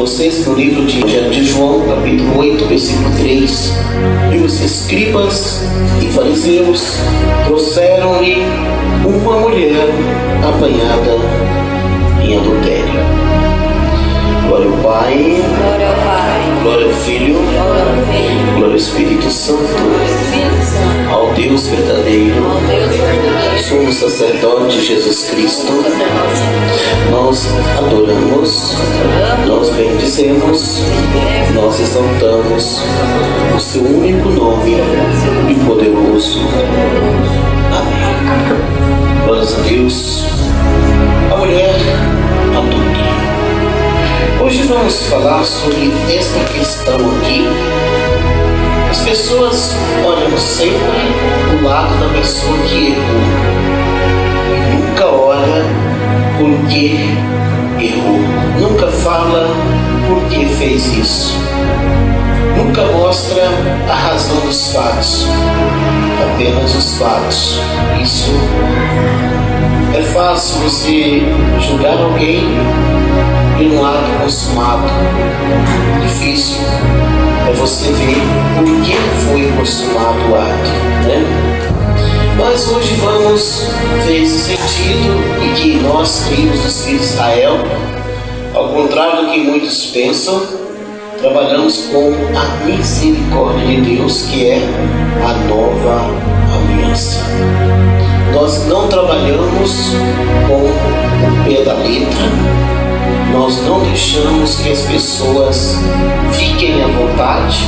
vocês no livro de João, capítulo 8, versículo 3. E os escribas e fariseus trouxeram-lhe uma mulher apanhada em adultério. Glória ao Pai, glória ao Filho, glória ao Espírito Santo, ao Deus verdadeiro, sumo sacerdote Jesus Cristo. Nós adoramos, nós bendizemos, nós exaltamos o seu único nome e poderoso. Amém. Glórias a Deus. A mulher adulta. Hoje vamos falar sobre esta questão aqui. As pessoas olham sempre o lado da pessoa que errou e nunca olha por que errou, nunca fala por que fez isso, nunca mostra a razão dos fatos, apenas os fatos. Isso é fácil você julgar alguém em um ato consumado. Difícil é você ver por que foi consumado o ato, né? Mas hoje vamos ver esse sentido e que nós, filhos dos filhos de Israel, ao contrário do que muitos pensam, trabalhamos com a misericórdia de Deus, que é a nova aliança. Nós não trabalhamos com o pé da letra. Nós não deixamos que as pessoas fiquem à vontade,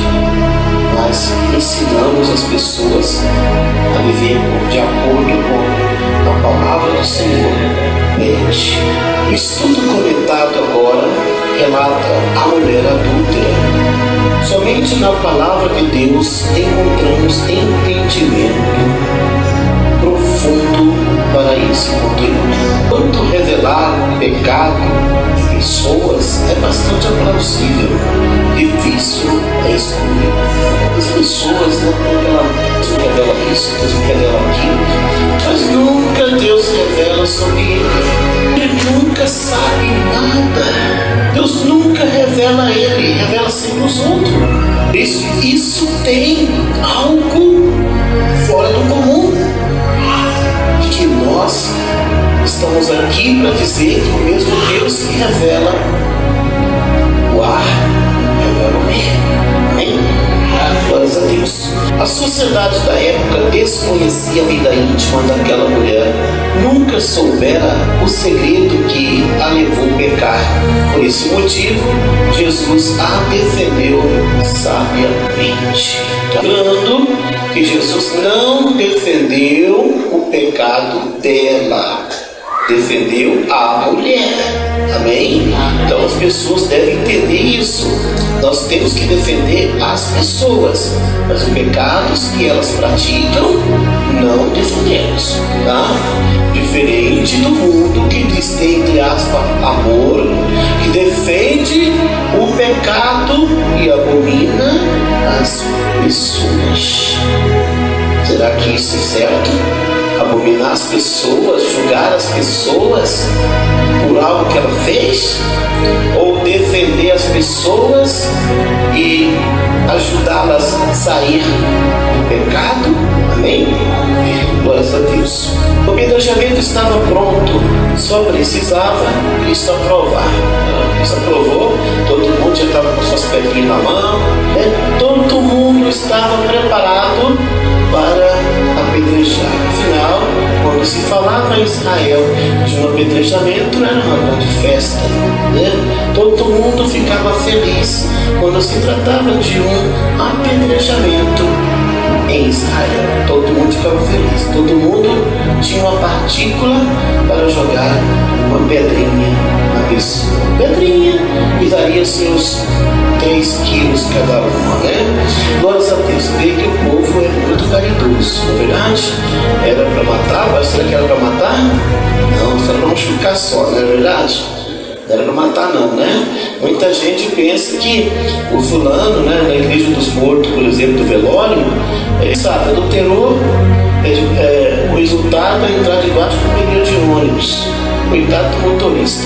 mas ensinamos as pessoas a viver de acordo com a palavra do Senhor. O estudo comentado agora relata a mulher adúltera. Somente na palavra de Deus encontramos entendimento profundo para esse conteúdo. Quanto revelar o pecado de pessoas é bastante aplausível, difícil é excluir. As pessoas não Deus me revela isso, Deus me revela aquilo, mas nunca Deus revela sobre ele. Ele nunca sabe nada. Deus nunca revela a ele, revela sempre os outros. Isso tem algo fora do comum. E que nós estamos aqui para dizer que o mesmo Deus que revela o ar, revela o meio. Amém? Glórias a Deus. A sociedade da época desconhecia a vida íntima daquela mulher, nunca soubera o segredo que a levou a pecar. Por esse motivo, Jesus a defendeu sabiamente. Lembrando que Jesus não defendeu o pecado dela, defendeu a mulher. Amém? Então as pessoas devem entender isso. Nós temos que defender as pessoas, mas os pecados que elas praticam, não defendemos, tá? Diferente do mundo que diz ter, entre aspas, amor, que defende o pecado e abomina as pessoas. Será que isso é certo? Abominar as pessoas, julgar as pessoas por algo que ela fez? Ou defender as pessoas e ajudá-las a sair do pecado? Amém? Glórias a Deus. O apedrejamento estava pronto, só precisava Cristo aprovar. Cristo aprovou, todo mundo já estava com suas pedrinhas na mão, né? Todo mundo estava preparado para apedrejar. Afinal, quando se falava em Israel de um apedrejamento, era uma grande festa, né? Todo mundo ficava feliz quando se tratava de um apedrejamento em Israel. Todo mundo ficava feliz, todo mundo tinha uma partícula para jogar uma pedrinha na pessoa. Pedrinha e daria seus 3 quilos cada uma, né? Glórias a Deus, vê que o povo é muito caridoso, não é verdade? Era para matar, mas será que era para matar? Não, só para machucar só, não é verdade? Não era para matar não, né? Muita gente pensa que o fulano, né, na igreja dos mortos, por exemplo, do velório, sabe, adulterou, o resultado é entrar debaixo do pneu de ônibus. Coitado do motorista.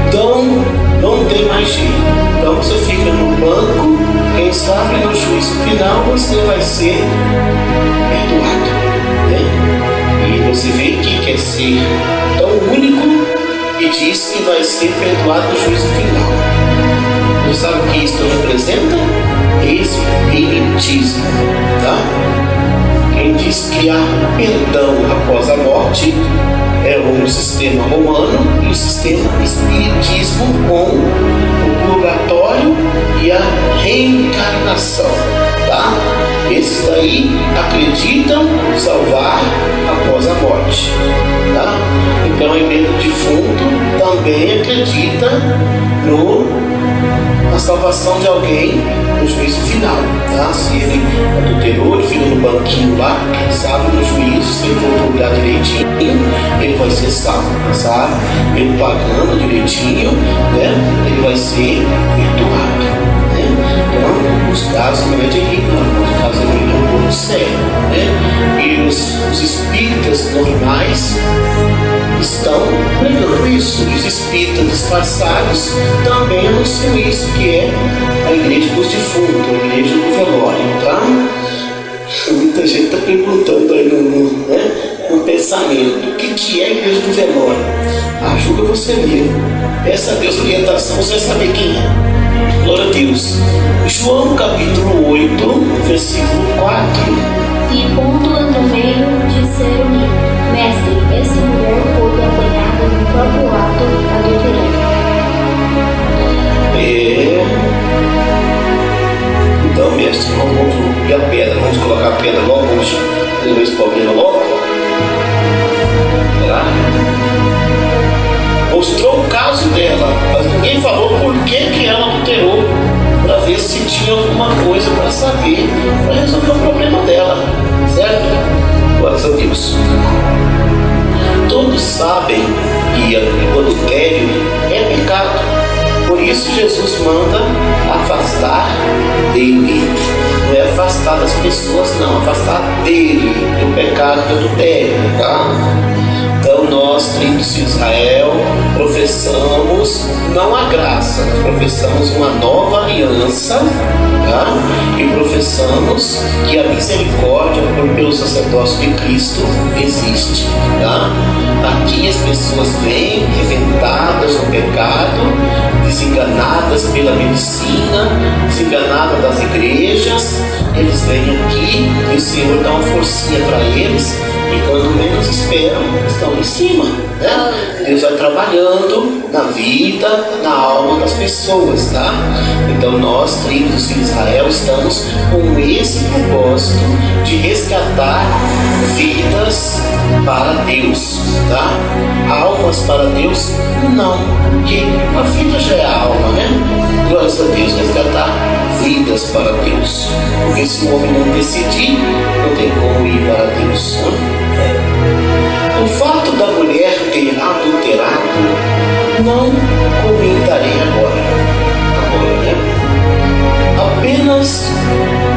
Então, não tem mais jeito. Então você fica no banco, quem sabe no juízo final você vai ser perdoado, né? E você vê que quer ser tão único e diz que vai ser perdoado no juízo final. Você sabe o que isso representa? Espiritismo, tá? Quem diz que há perdão após a morte é o sistema romano e o sistema espiritismo com o purgatório e a reencarnação, tá? Esses daí acreditam salvar após a morte, tá? Então a emenda de defunto também acredita na salvação de alguém no juízo final, tá? Se ele adulterou, ele fica no banquinho lá, quem sabe no juízo, se ele for julgar direitinho, ele vai ser salvo, sabe? Ele pagando direitinho, né? Ele vai ser perdoado, né? Então, os casos não é de rico, não, os casos é um pouco sério, né? E os espíritas normais estão pregando isso. Os espíritas disfarçados também anunciam isso, que é a igreja dos defuntos, a igreja do velório, tá? Muita gente está perguntando aí no pensamento, o que é a igreja do velório? Ajuda você mesmo. Peça a Deus orientação, você vai saber quem é. Glória a Deus. João capítulo 8, versículo 4. E pondo no meio, disseram-lhe: Mestre, esta mulher foi apanhada no próprio ato adulterando. Então, mestre, vamos ver a pedra, vamos colocar a pedra logo, vamos resolver esse problema logo. Será? Mostrou o caso dela, mas ninguém falou por que ela adulterou, para ver se tinha alguma coisa para saber, para resolver o problema dela, certo? Glória a Deus. Todos sabem que o adultério é pecado. Por isso Jesus manda afastar dele. Não é afastar das pessoas, não. Afastar dele, do pecado do adultério, tá? Então nós, tribos de Israel, professamos não a graça, nós professamos uma nova aliança, tá? E professamos que a misericórdia pelo sacerdócio de Cristo existe, tá? Aqui as pessoas vêm reventadas no pecado, desenganadas pela medicina, desenganadas das igrejas. Eles vêm aqui e o Senhor dá uma forcinha para eles, e quando menos esperam, estão em cima, né? Deus vai trabalhando na vida, na alma das pessoas, tá? Então nós, tribos de Israel, estamos com esse propósito de resgatar vidas para Deus, tá? Almas para Deus, não, porque a vida já é a alma, né? Glória a Deus, resgatar vidas para Deus, porque se o homem não decidir, não tem como ir para Deus, né? O fato da mulher ter adulterado, não comentarei agora, né? Apenas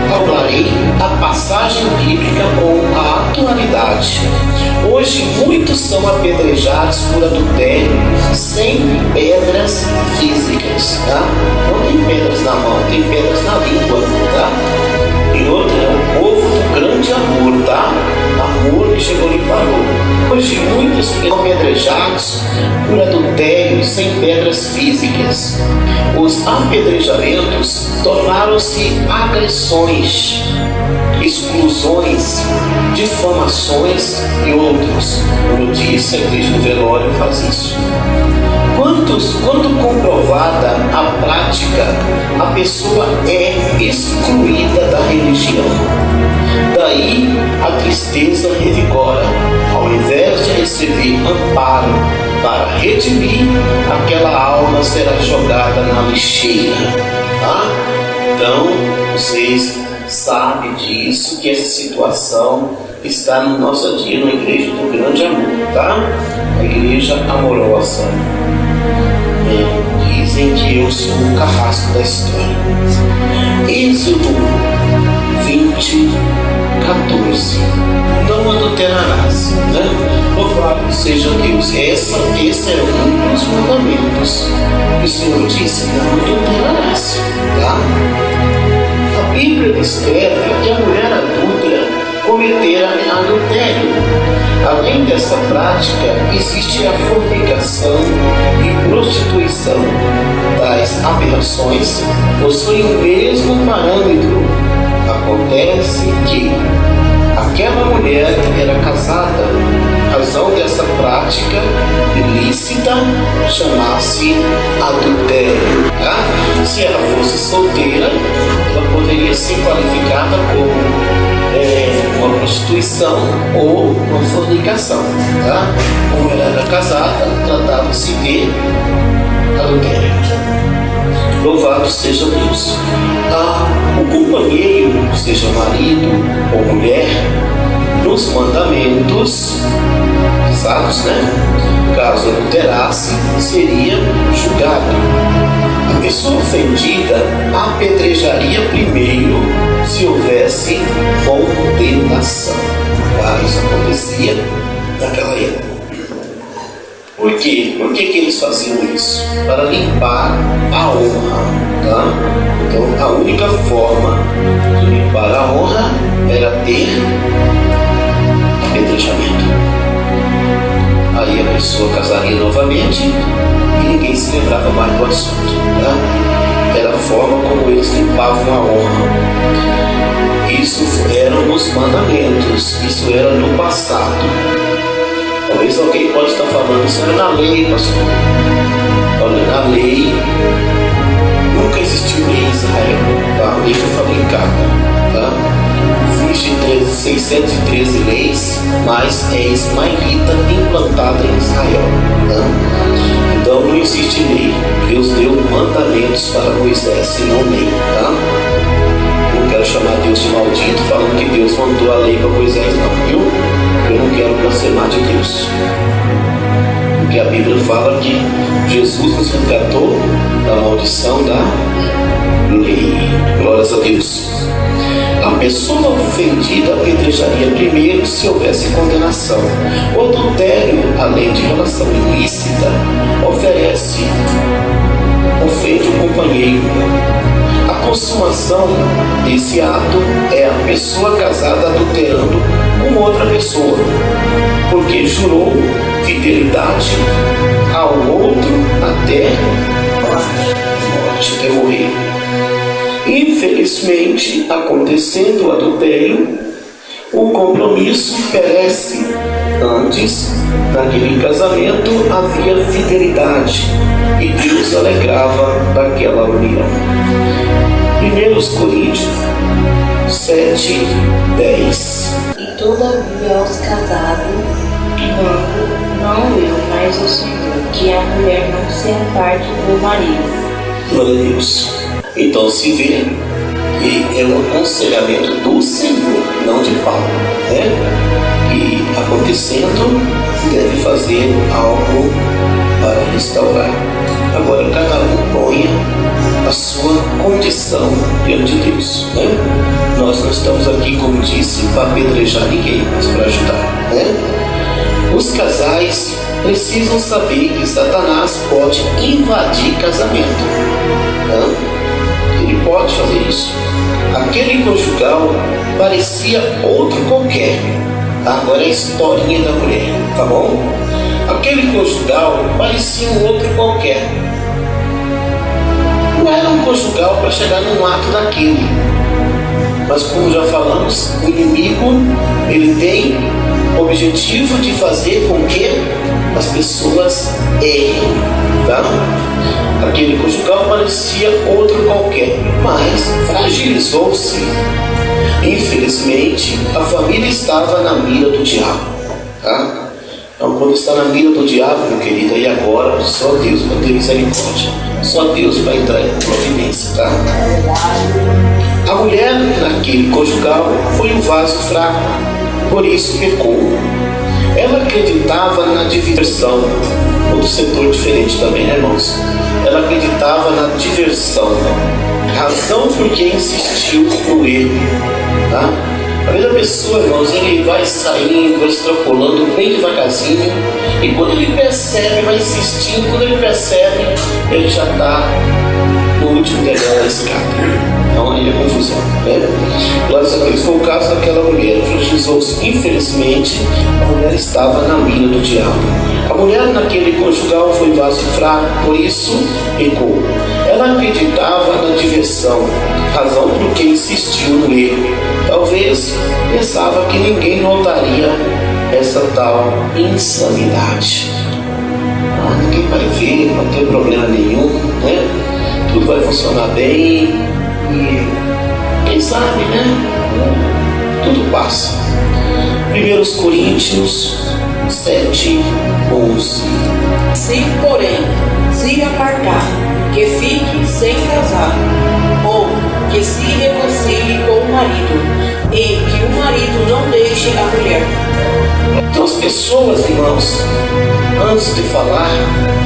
falarei a passagem bíblica com a atualidade. Hoje muitos são apedrejados por adultério sem pedras físicas, tá? Não tem pedras na mão, tem pedras na língua, tá? E outra é o povo do grande amor, tá? Amor que chegou e parou. Hoje muitos são apedrejados por adultério sem pedras físicas. Os apedrejamentos tornaram-se agressões, exclusões, difamações e outros. Como eu disse, a igreja do velório faz isso. Quando comprovada a prática, a pessoa é excluída da religião. Daí a tristeza revigora, ao invés de receber amparo para redimir, aquela alma será jogada na lixeira, tá? Então, vocês sabem disso, que essa situação está no nosso dia na igreja do grande amor, tá? A igreja amorosa. Dizem que eu sou o carrasco da história. Êxodo 20, 14. Não adulterarás, né? Prováveis seja Deus. Esse é um dos mandamentos que o Senhor disse: não adulterarás. Tá? A Bíblia descreve que a mulher adúltera cometera adultério. Além dessa prática, existe a fornicação e prostituição. Tais aberrações possuem o mesmo parâmetro. Acontece que aquela mulher era casada. A razão dessa prática ilícita chama-se adultério. Tá? Se ela fosse solteira, ela poderia ser qualificada como uma prostituição ou uma fornicação. Tá? Como ela era casada, tratava-se de adultério. Louvado seja Deus. O companheiro, seja marido ou mulher, nos mandamentos, casados, né? Caso adulterasse, seria julgado. A pessoa ofendida apedrejaria primeiro se houvesse condenação. Isso acontecia naquela época. Por quê? Por que eles faziam isso? Para limpar a honra. Tá? Então, a única forma de limpar a honra era ter apedrejamento. Aí a pessoa casaria novamente e ninguém se lembrava mais do assunto. Tá? Era a forma como eles limpavam a honra. Isso eram nos mandamentos. Isso era no passado. Talvez alguém pode estar falando: isso era na lei, pastor. Olha, na lei nunca existiu lei em Israel. A lei foi fabricada. Tá? Existem 613 leis, mas é ismaelita implantada em Israel. Tá? Então não existe lei. Deus deu mandamentos para Moisés e não lei. Tá? Não quero chamar Deus de maldito falando que Deus mandou a lei para Moisés, não, viu? Eu não quero blasfemar de Deus. Porque a Bíblia fala que Jesus nos resgatou da maldição da lei. Glórias a Deus. A pessoa ofendida apedrejaria primeiro se houvesse condenação. O adultério, além de relação ilícita, ofende o companheiro. A consumação desse ato é a pessoa casada adulterando com outra pessoa, porque jurou fidelidade ao outro até morte, até morrer. Infelizmente, acontecendo o adultério, o compromisso perece. Antes, naquele casamento, havia fidelidade e Deus alegrava daquela união. 1 Coríntios 7:10. E todavia aos casados, não eu, mas o Senhor, que a mulher não se aparte do marido. Glória a Deus. Então se vê que é um aconselhamento do Senhor, não de Paulo, né? E acontecendo, deve fazer algo para restaurar. Agora cada um ponha a sua condição diante de Deus, né? Nós não estamos aqui, como disse, para apedrejar ninguém, mas para ajudar, né? Os casais precisam saber que Satanás pode invadir casamento, né? Ele pode fazer isso. Aquele conjugal parecia outro qualquer. Agora é a historinha da mulher, tá bom? Aquele conjugal parecia um outro qualquer. Não era um conjugal para chegar num ato daquele. Mas como já falamos, o inimigo, ele tem o objetivo de fazer com que as pessoas errem, tá? Aquele conjugal parecia outro qualquer, mas fragilizou-se. Infelizmente, a família estava na mira do diabo, tá? Então, quando está na mira do diabo, meu querido, aí agora só Deus para ter misericórdia, só Deus para entrar em providência, tá? A mulher naquele conjugal foi um vaso fraco, por isso pecou. Ela acreditava na diversão, outro setor diferente também, né, irmãos? Ela acreditava na diversão, razão por que insistiu no erro, tá? A vida da pessoa, irmãos, ele vai saindo, vai extrapolando bem devagarzinho, e quando ele percebe, vai insistindo, quando ele percebe, ele já está no último degrau da escada. Então aí é confusão, né? Glória a Deus. Foi o caso daquela mulher, fragilizou-se. Infelizmente, a mulher estava na mira do diabo. A mulher naquele conjugal foi vaso fraco, por isso pecou. Ela acreditava na diversão, razão por que insistiu no erro. Talvez pensava que ninguém notaria essa tal insanidade. Ninguém vai ver, não tem problema nenhum, né? Tudo vai funcionar bem. E quem sabe, né? Tudo passa. 1 Coríntios 7:11. Se, porém, se apartar, que fique sem casar, ou que se reconcilie com o marido, e que o marido não deixe a mulher. Então as pessoas, irmãos, antes de falar,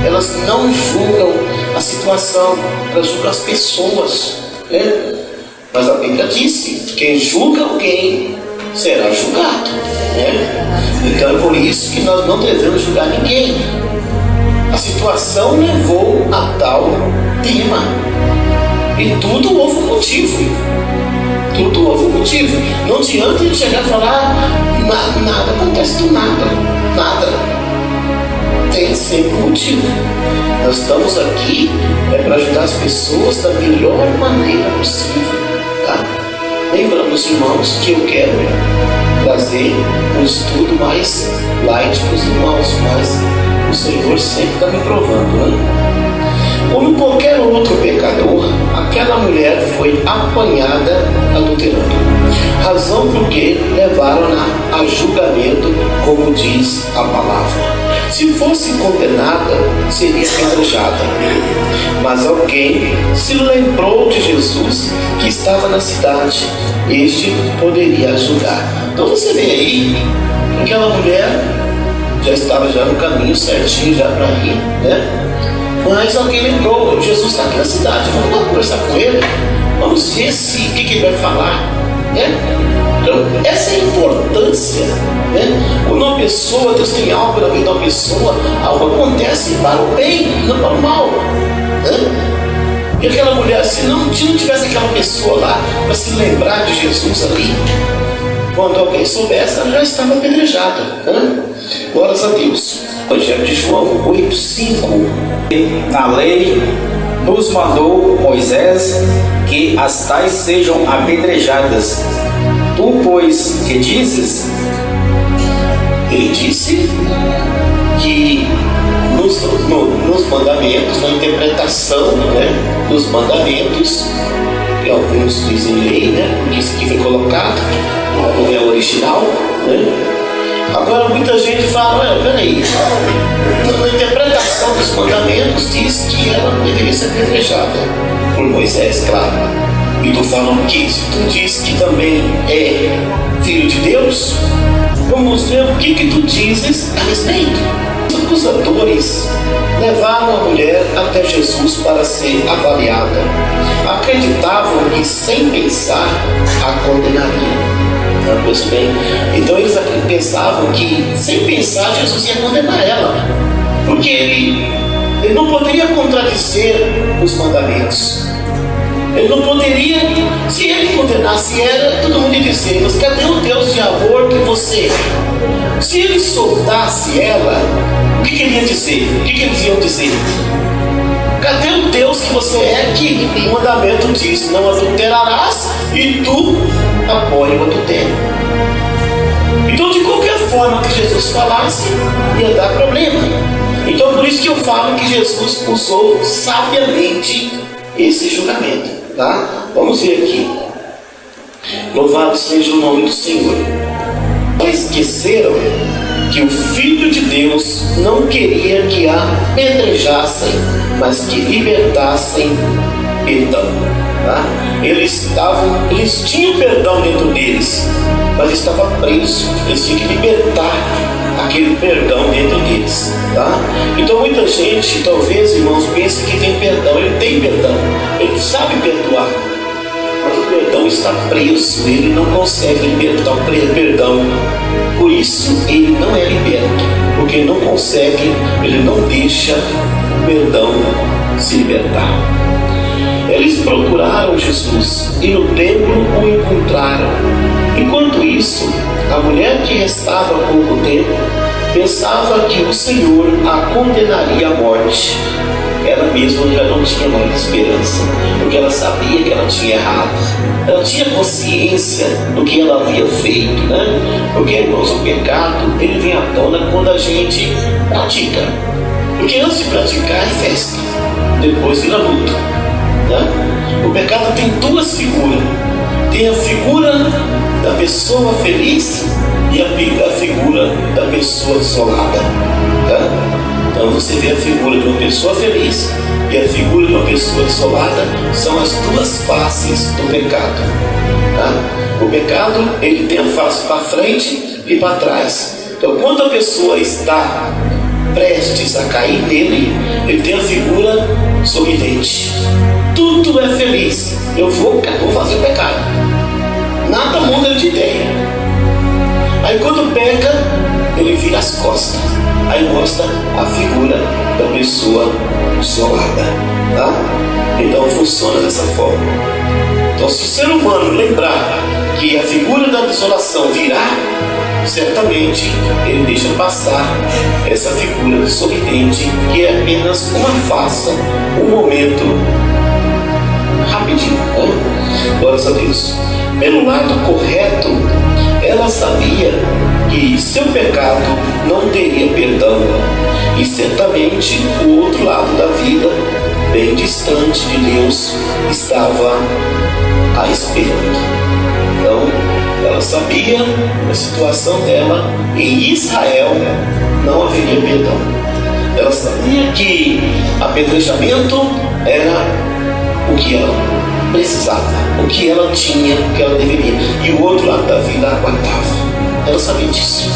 elas não julgam a situação, elas julgam as pessoas, né? Mas a Bíblia disse: quem julga alguém será julgado, né? Então é por isso que nós não devemos julgar ninguém. A situação levou a tal tema, e tudo houve um motivo. Tudo houve um motivo. Não adianta ele chegar e falar: nada acontece do nada, nada. Tem sempre um motivo. Nós estamos aqui para ajudar as pessoas da melhor maneira possível, tá? Lembramos, irmãos, que eu quero trazer um estudo mais light para os irmãos, mas o Senhor sempre está me provando, né? Como qualquer outro pecador, aquela mulher foi apanhada adulterando, razão por que levaram-na a julgamento, como diz a palavra. Se fosse condenada, seria apedrejada. Mas alguém se lembrou de Jesus, que estava na cidade. Este poderia ajudar. Então você vê aí, aquela mulher já estava já no caminho certinho já para ir, né? Mas alguém lembrou: Jesus está aqui na cidade, vamos lá conversar com ele, vamos ver o que ele vai falar, né? Então, essa é a importância, né? Quando uma pessoa, Deus tem algo na vida de uma pessoa, algo acontece para o bem, não para o mal, né? E aquela mulher, se não tivesse aquela pessoa lá para se lembrar de Jesus ali, quando alguém soubesse, ela já estava apedrejada, né? Glórias a Deus. Evangelho de João 8:5. Na lei nos mandou Moisés que as tais sejam apedrejadas. Tu, pois, que dizes? Ele disse que nos mandamentos, na interpretação, né, dos mandamentos, que alguns dizem lei, né, porque isso aqui foi colocado, não é original, né? Agora muita gente fala: peraí, na interpretação dos mandamentos diz que ela deveria ser apedrejada por Moisés, claro. E tu fala o que? Se tu diz que também é filho de Deus, vamos ver o que tu dizes a respeito. Os acusadores levaram a mulher até Jesus para ser avaliada. Acreditavam que, sem pensar, a condenariam. Pois bem, então eles pensavam que, sem pensar, Jesus ia condenar ela, porque ele não poderia contradizer os mandamentos. Ele não poderia, se ele condenasse ela, todo mundo ia dizer: mas cadê o Deus de amor que você é? Se ele soltasse ela, o que ele ia dizer? O que eles iam dizer? Cadê o Deus que você é, que o mandamento diz: não adulterarás, e tu apoia o adultério? Então, de qualquer forma que Jesus falasse, ia dar problema. Então, por isso que eu falo que Jesus usou sabiamente esse julgamento, tá? Vamos ver aqui. Louvado seja o nome do Senhor. Não esqueceram que o Filho de Deus não queria que a apedrejassem, mas que libertassem perdão, tá? Eles tinham perdão dentro deles, mas estava preso. Eles tinham que libertar aquele perdão dentro deles, tá? Então muita gente, talvez, irmãos, pensa que tem perdão. Ele tem perdão, ele sabe perdoar, mas o perdão perdão está preso, ele não consegue libertar o perdão. Por isso ele não é liberto, porque ele não consegue, ele não deixa o perdão se libertar. Eles procuraram Jesus e no templo o encontraram. Enquanto isso, a mulher que estava há pouco tempo pensava que o Senhor a condenaria à morte. Ela mesma já não tinha mais esperança, porque ela sabia que ela tinha errado. Ela tinha consciência do que ela havia feito, né? Porque, irmãos, o pecado, ele vem à tona quando a gente pratica. Porque antes de praticar é festa, depois vira luto, né? O pecado tem duas figuras. Tem a figura da pessoa feliz e a figura da pessoa desolada, tá? Então você vê a figura de uma pessoa feliz e a figura de uma pessoa desolada, são as duas faces do pecado, tá? O pecado, ele tem a face para frente e para trás. Então quando a pessoa está prestes a cair nele, ele tem a figura sorridente. Tudo é feliz. Eu vou fazer o pecado. Nada muda de ideia. Aí quando peca, ele vira as costas. Aí mostra a figura da pessoa desolada, tá? Então funciona dessa forma. Então se o ser humano lembrar que a figura da desolação virá, certamente ele deixa passar essa figura sorridente, que é apenas uma face, um momento rapidinho, né? Glória a Deus. Pelo lado correto, ela sabia que seu pecado não teria perdão, e certamente o outro lado da vida, bem distante de Deus, estava à espera. Então, ela sabia a situação dela, em Israel não haveria perdão. Ela sabia que apedrejamento era o que ela precisava, o que ela tinha, o que ela deveria, e o outro lado da vida aguardava. Ela sabia disso.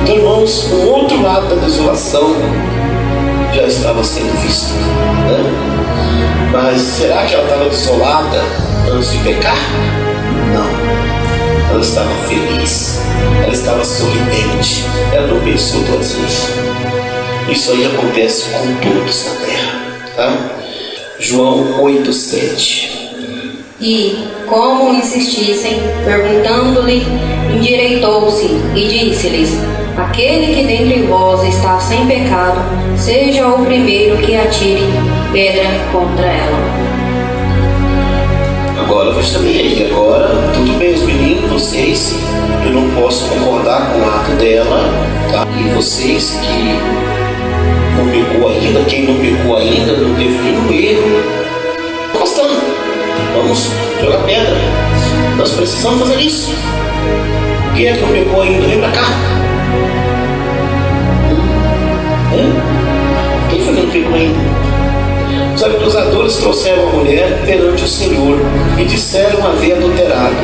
Então, irmãos, o outro lado da desolação já estava sendo visto, né? Mas será que ela estava desolada antes de pecar? Não. Ela estava feliz, ela estava sorridente, ela não pensou duas vezes. Isso aí acontece com todos na terra, tá? João 8:7. E, como insistissem, perguntando-lhe, endireitou-se e disse-lhes: aquele que dentre vós está sem pecado, seja o primeiro que atire pedra contra ela. Agora, veja bem aí, agora, tudo bem, os meninos, vocês, eu não posso concordar com o ato dela, tá? E vocês que não pecou ainda, quem não pecou ainda, não teve nenhum erro, gostando, vamos jogar pedra. Nós precisamos fazer isso. Quem é que não pecou ainda? Vem pra cá. Quem foi que não pecou ainda? Os acusadores trouxeram a mulher perante o Senhor e disseram haver adulterado.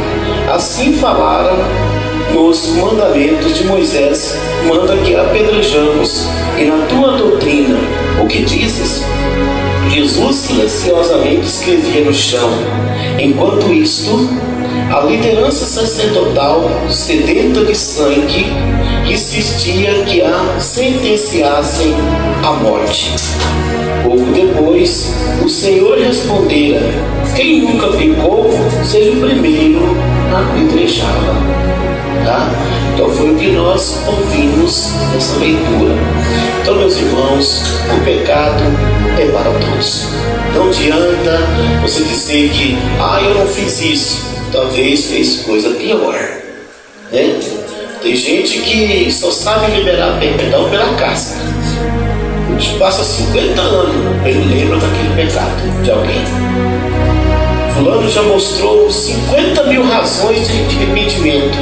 Assim falaram nos mandamentos de Moisés, manda que apedrejamos. E na tua doutrina, o que dizes? Jesus silenciosamente escrevia no chão. Enquanto isto, a liderança sacerdotal, sedenta de sangue, insistia que a sentenciassem à morte. Pouco depois, o Senhor respondera: quem nunca pecou, seja o primeiro a apedrejá-la. Tá? Então foi o que nós ouvimos nessa leitura. Então, meus irmãos, o pecado é para todos. Não adianta você dizer que eu não fiz isso. Talvez fez coisa pior, né? Tem gente que só sabe liberar perdão pela casca. A gente passa 50 anos, ele lembra daquele pecado de alguém. Fulano já mostrou 50 mil razões de arrependimento,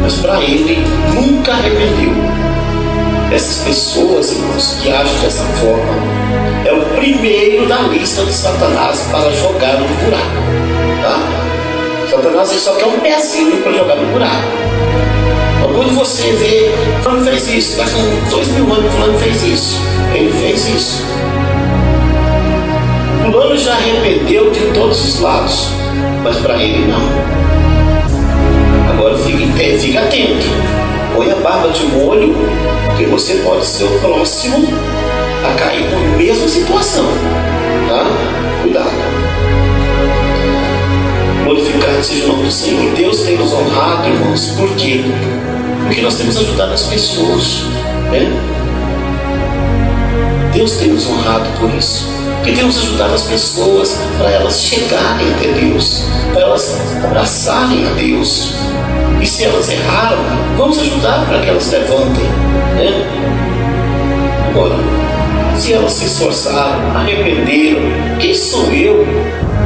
mas para ele nunca arrependeu. Essas pessoas, irmãos, que agem dessa forma, é o primeiro da lista de Satanás para jogar no buraco, tá? Satanás só quer um pezinho para jogar no buraco. Então, quando você vê, Fulano fez isso, está com 2000 anos, Fulano fez isso, ele fez isso. Fulano já arrependeu de todos os lados. mas para ele não. Agora fique atento. Põe a barba de molho, que você pode ser o próximo a cair na mesma situação. Tá? Cuidado. Glorificado seja o nome do Senhor. Deus tem nos honrado, irmãos. Por quê? Porque nós temos ajudado as pessoas, né? Deus tem nos honrado por isso. Porque temos ajudado as pessoas para elas chegarem até Deus, para elas abraçarem a Deus. E se elas erraram, vamos ajudar para que elas levantem, né? Agora, se elas se esforçaram, arrependeram, quem sou eu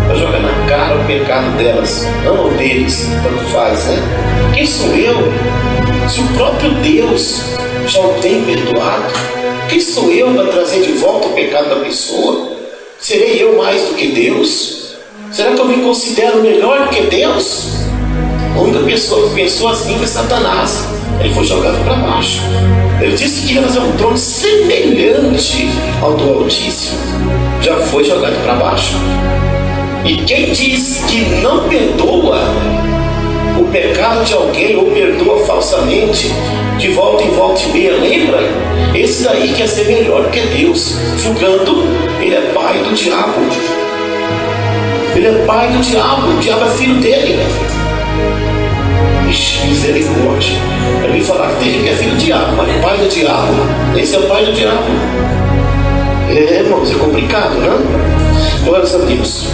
para jogar na cara o pecado delas, não o deles, tanto faz, né? Quem sou eu? Se o próprio Deus já o tem perdoado, quem sou eu para trazer de volta o pecado da pessoa? Serei eu mais do que Deus? Será que eu me considero melhor do que Deus? A única pessoa que pensou assim foi Satanás. Ele foi jogado para baixo. Ele disse que ia fazer um trono semelhante ao do Altíssimo. Já foi jogado para baixo. E quem diz que não perdoa o pecado de alguém ou perdoa falsamente, de volta em volta e meia, lembra? Esse daí quer ser melhor que Deus, julgando, ele é pai do diabo. Ele é pai do diabo, o diabo é filho dele. Ixi, misericórdia. Eu vim falar que tem gente que é filho do diabo, mas é pai do diabo. Esse é o pai do diabo. Irmãos, é complicado, né? Glórias a Deus.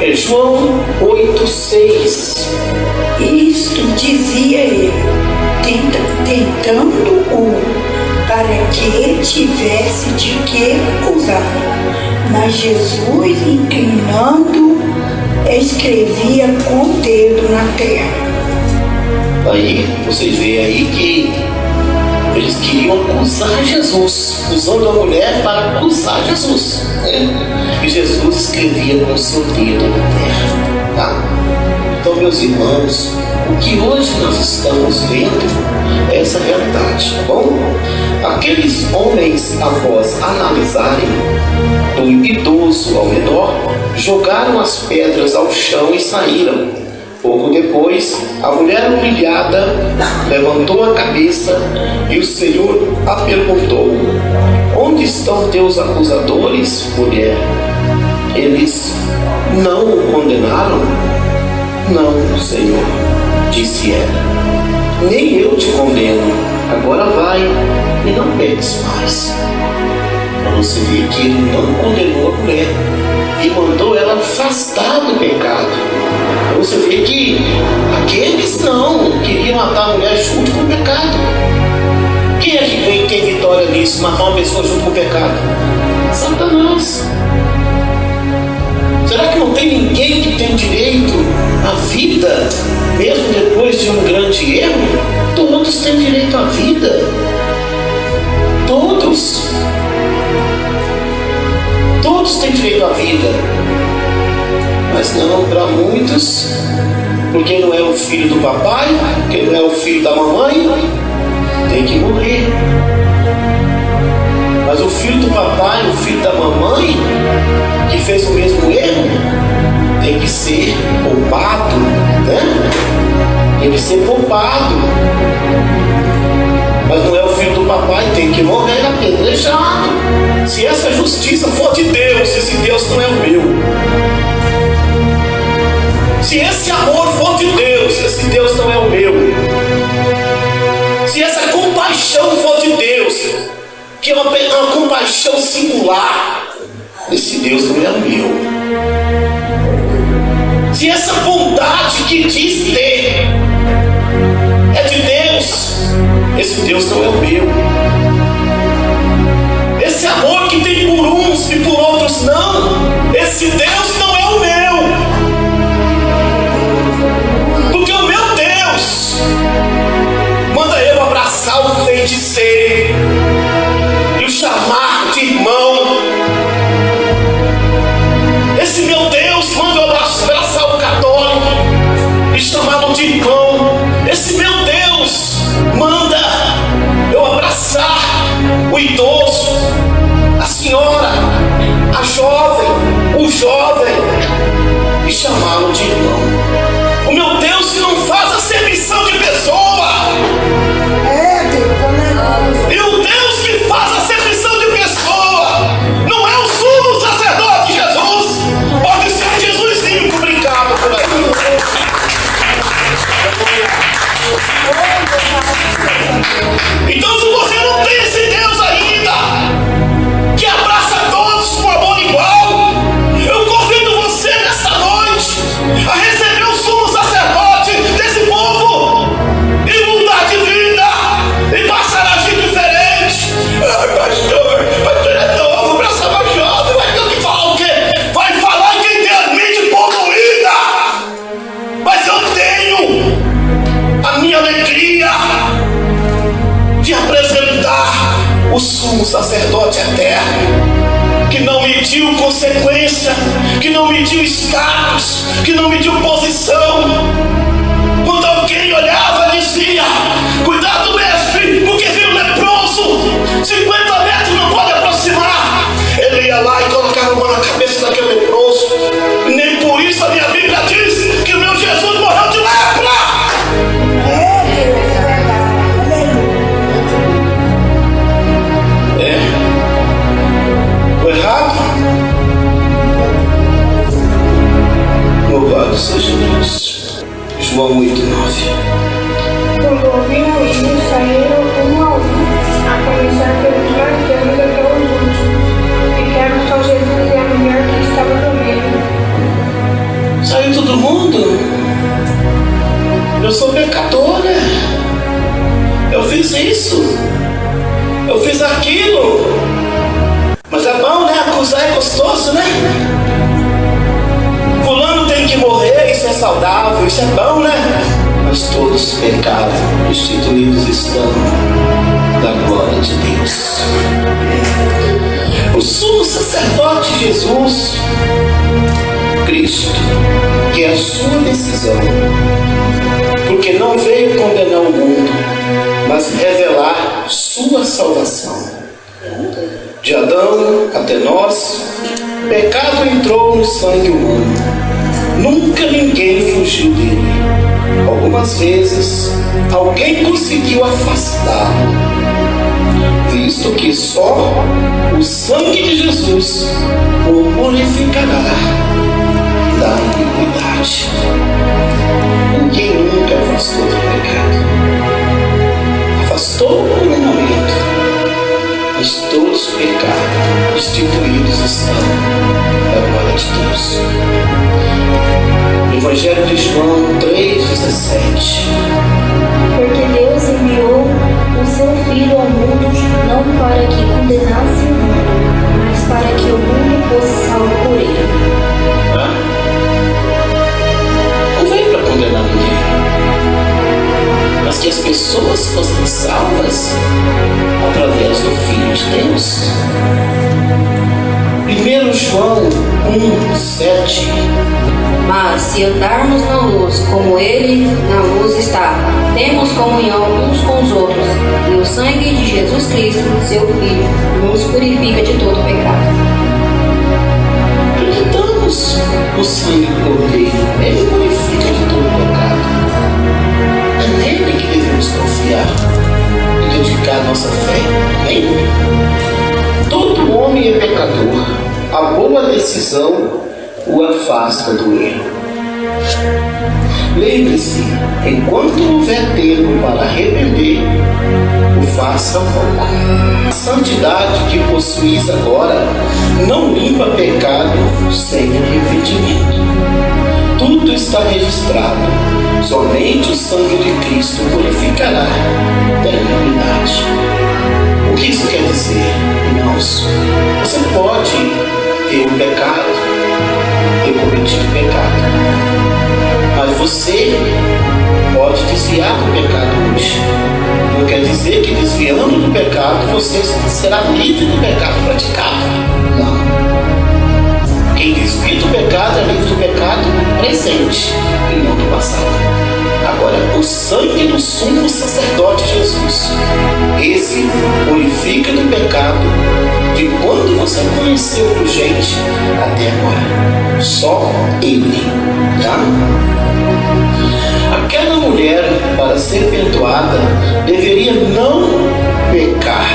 É João 8,6. Isto dizia ele, tentando-o, para que tivesse de que acusar. Mas Jesus, inclinando, escrevia com o dedo na terra. Aí, vocês veem aí que eles queriam acusar Jesus, usando a mulher para acusar Jesus, né? E Jesus escrevia com o seu dedo na terra, tá? Então, meus irmãos, o que hoje nós estamos vendo é essa realidade, tá bom? Aqueles homens, após analisarem do idoso ao redor, jogaram as pedras ao chão e saíram. Pouco depois, a mulher humilhada levantou a cabeça e o Senhor a perguntou: onde estão teus acusadores, mulher? Eles não o condenaram? Não, Senhor, disse ela. Nem eu te condeno. Agora vai e não peques mais. Para você ver que ele não condenou a mulher e mandou ela afastar do pecado. Para você ver que aqueles não queriam matar a mulher junto com o pecado. Quem é que tem vitória nisso, matar uma pessoa junto com o pecado? Satanás. Será que não tem ninguém que tem direito à vida, mesmo depois de um grande erro? Todos têm direito à vida. Todos. Todos têm direito à vida. Mas não para muitos, porque não é o filho do papai, porque não é o filho da mamãe, tem que morrer. Mas o filho do papai, o filho da mamãe, que fez o mesmo erro, tem que ser poupado, né? Tem que ser poupado. Mas não é o filho do papai, tem que morrer apedrejado. Se essa justiça for de Deus, esse Deus não é o meu. Se esse amor for de Deus, esse Deus não é o meu. Se essa compaixão for de Deus, que é uma compaixão singular, esse Deus não é o meu. Se essa bondade que diz ter é de Deus, esse Deus não é o meu. Esse amor que tem por uns e por outros não, esse Deus não é o meu. Porque o meu Deus manda eu abraçar o feiticeiro e o chamar de irmão. Esse meu Deus manda eu abraçar o católico e chamá-lo de irmão. Esse meu Deus manda eu abraçar o idoso, a senhora, a jovem, o jovem. o sumo sacerdote eterno, que não mediu consequência, que não mediu status, que não mediu posição. Quando alguém olhava e dizia: cuidado, mestre, porque veio leproso, 50 metros não pode aproximar, ele ia lá e colocava a mão na cabeça daquele leproso. E nem por isso a minha Bíblia diz que o meu Jesus morreu de lepra. O errado, louvado seja Deus. João 8:9. Quando ouviram isso, saíram um a um, a começar pelos mais velhos até os últimos. Ficaram só Jesus e a mulher que estava no meio. Saiu todo mundo. Eu sou pecadora. Eu fiz isso. Eu fiz aquilo. Mas é bom, né? Acusar é gostoso, né? Fulano tem que morrer, isso é saudável, isso é bom, né? Mas todos pecaram, destituídos estão da glória de Deus. O sumo sacerdote Jesus Cristo, que é a sua decisão, porque não veio condenar o mundo, mas revelar sua salvação. De Adão até nós, o pecado entrou no sangue humano. Nunca ninguém fugiu dele. Algumas vezes, alguém conseguiu afastá-lo, visto que só o sangue de Jesus o purificará da iniquidade. Ninguém nunca afastou do pecado. Afastou por um momento, mas todos pecaram, destituídos estão da glória de Deus. Evangelho de João 3,17. Porque Deus enviou o seu Filho ao mundo não para que condenasse o mundo, mas para que o mundo fosse salvo por ele. Não veio para condenar ninguém, mas que as pessoas fossem salvas através do Filho de Deus. 1 João 1,7. Mas se andarmos na luz, como Ele na luz está, temos comunhão uns com os outros, e o sangue de Jesus Cristo, seu Filho, nos purifica de todo pecado. Acreditamos no sangue do Cordeiro, ele purifica de todo pecado. É nele que devemos confiar e dedicar nossa fé. Amém? Todo homem é pecador. A boa decisão o afasta do erro. Lembre-se, enquanto houver tempo para arrepender, o faça logo. A santidade que possuis agora não limpa pecado sem arrependimento. Tudo está registrado. Somente o sangue de Cristo purificará da iniquidade. O que isso quer dizer, irmãos? Você pode ter um pecado, ter cometido pecado, mas você pode desviar do pecado hoje. Não quer dizer que desviando do pecado você será livre do pecado praticado. Não. Quem desvia do pecado é livre do pecado presente e não do passado. Agora, o sangue do sumo sacerdote Jesus, esse purifica do pecado de quando você conheceu por gente até agora. Só ele, tá? Aquela mulher, para ser perdoada, deveria não pecar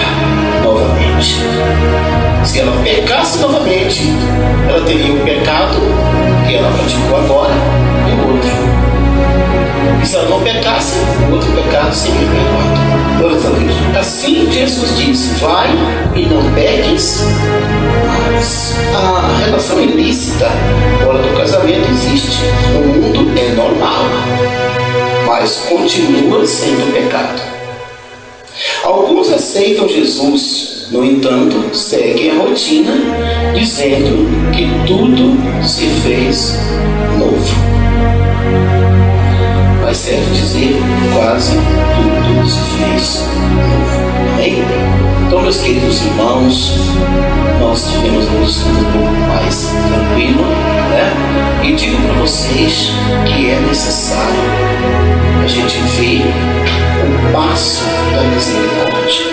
novamente. Se ela pecasse novamente, ela teria o pecado que ela praticou agora e o outro. E se ela não pecasse, o outro pecado seria perdoado. Glória a Deus. Assim Jesus diz: vai e não peques mais. A relação ilícita fora do casamento existe. No mundo é normal, mas continua sendo pecado. Alguns aceitam Jesus, no entanto, seguem a rotina, dizendo que tudo se fez novo. Mas certo dizer, quase tudo se fez novo. Amém? Então, meus meus queridos irmãos, nós tivemos um estudo um pouco mais tranquilo, né? E digo para vocês que é necessário a gente ver o passo da misericórdia.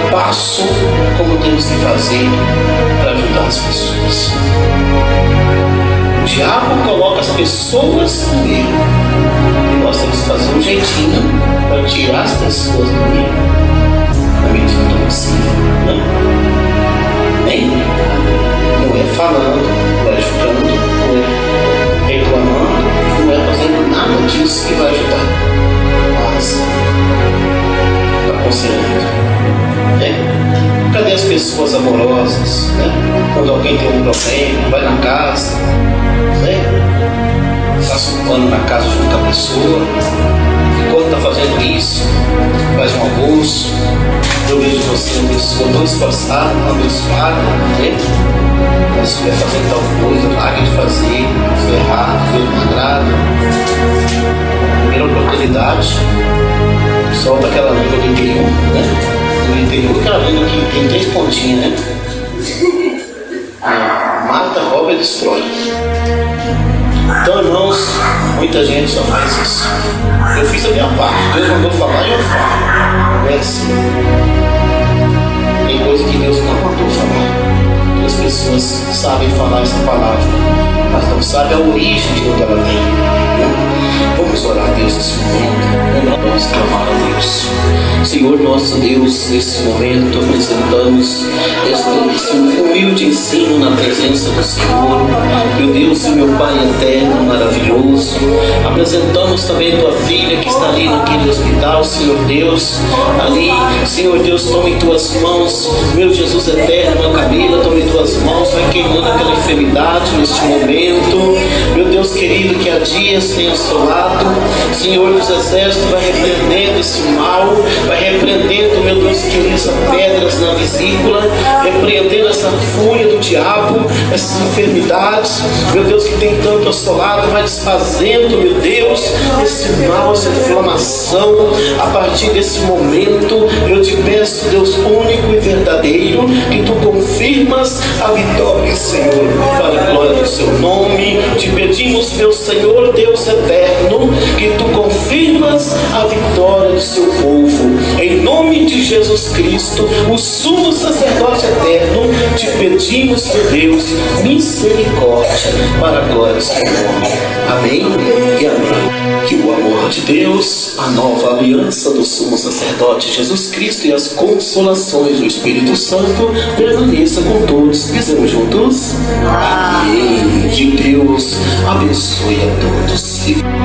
O passo como temos que fazer para ajudar as pessoas. O diabo coloca as pessoas no erro. E nós temos que fazer um jeitinho para tirar as pessoas do erro. Na medida do possível, né? Nem não é falando, não é julgando, não é reclamando, não é fazendo nada disso que vai ajudar. Mas aconselhando. Cadê as pessoas amorosas, né? Quando alguém tem um problema, vai na casa, né? Passa um pano na casa junto com a pessoa. E quando está fazendo isso, faz um almoço. Eu vejo você uma pessoa tão esforçada, abençoada, né? Mas se vai fazer tal coisa, larga de fazer, ferrar, ver uma agrado. Primeira oportunidade, solta aquela língua do interior, né? No interior, aquela língua que tem 3 pontinhas, né? Mata, rouba e destrói. Então, irmãos, muita gente só faz isso. Eu fiz a minha parte, Deus mandou falar e eu falo. Não é assim. Tem coisa que Deus não mandou falar. As pessoas sabem falar essa palavra, mas não sabem a origem de onde ela vem. Vamos orar a Deus nesse momento. Vamos clamar a Deus. Senhor nosso Deus, nesse momento apresentamos esse humilde ensino na presença do Senhor, meu Deus e meu Pai eterno, maravilhoso. Apresentamos também tua filha que está ali naquele hospital, Senhor Deus. Ali, Senhor Deus, toma em tuas mãos, meu Jesus eterno, a Camila, toma em tuas mãos, vai queimando aquela enfermidade neste momento. Meu Deus querido, que há dias tem assolado, Senhor dos exércitos, vai repreendendo esse mal, vai repreendendo, meu Deus querido, essas pedras na vesícula, repreendendo essa fúria do diabo, essas enfermidades, meu Deus, que tem tanto assolado, vai desfazendo, meu Deus, esse mal, essa inflamação. A partir desse momento, eu te peço, Deus único e verdadeiro, que tu confirmas a vitória, Senhor, para a glória do seu nome. Te pedimos, meu Senhor, Deus eterno, que tu confirmas a vitória do seu povo. Em nome de Jesus Cristo, o sumo sacerdote eterno, te pedimos, meu Deus, misericórdia para a glória do seu nome. Amém e amém. Que o amor de Deus, a nova aliança do sumo sacerdote Jesus Cristo e as consolações do Espírito Santo permaneça com todos. Dizemos juntos? Amém. Que Deus abençoe a todos.